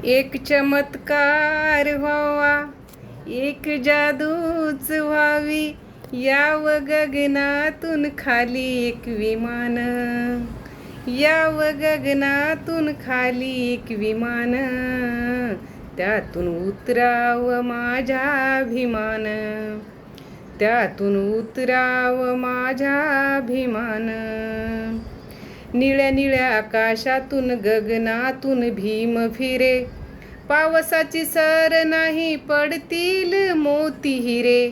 एक चमत्कार व्हावा, एक जादूच व्हावी, याव गगनातून खाली एक विमान, याव गगनातून खाली एक विमान, त्यातून उतराव माझा अभिमान, त्यातून उतराव माझा अभिमान. निळ्या निळ्या आकाशातून गगनातून भीम फिरे, पावसाची सर नाही पडतील मोती हिरे.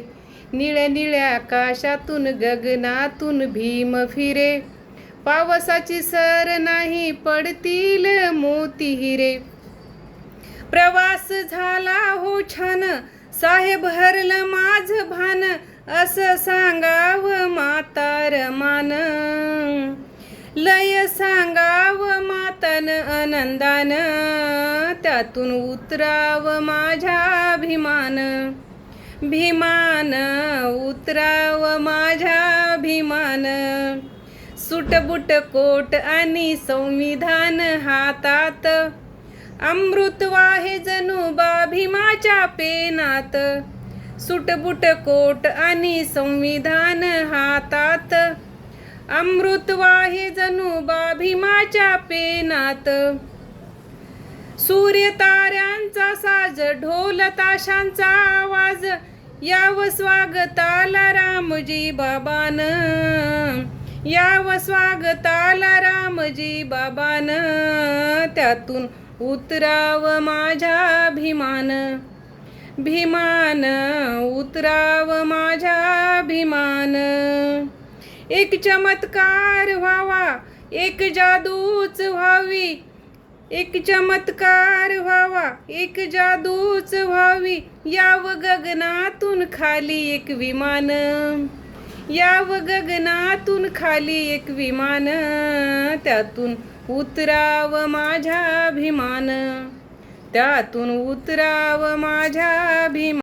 निळ्या निळ्या आकाशातून गगनातून भीम फिरे, पावसाची सर नाही पडतील मोती हिरे. प्रवास झाला हो छान, साहेब हरलं माझं भान, असं सांगावं म्हातार मान. लय सांगाव मातन आनंदान, त्यातून उतराव माझा अभिमान. भीमान उतराव माझा अभिमान. सुटबुट कोट आणि संविधान हातात, अमृत वाहे जणू बा भीमाच्या पेनात. सुटबुट कोट आणि संविधान हातात, अमृत वाहे जणू बा भीमाच्या पेनात. सूर्य ताऱ्यांचा साज, ढोल ताशांचा आवाज, याव स्वागताला रामजी बाबान, याव स्वागताला रामजी बाबान. त्यातून उतराव माझा अभिमान. भीमान उतराव माझा अभिमान. एक चमत्कार व्हावा, एक जादूच व्हावी, एक चमत्कार व्हावा, एक जादूच व्हावी, याव गगनातून खाली एक विमान, याव गगनातून खाली एक विमान. त्यातून उतराव माझा अभिमान, त्यातून उतराव माझा अभिमान.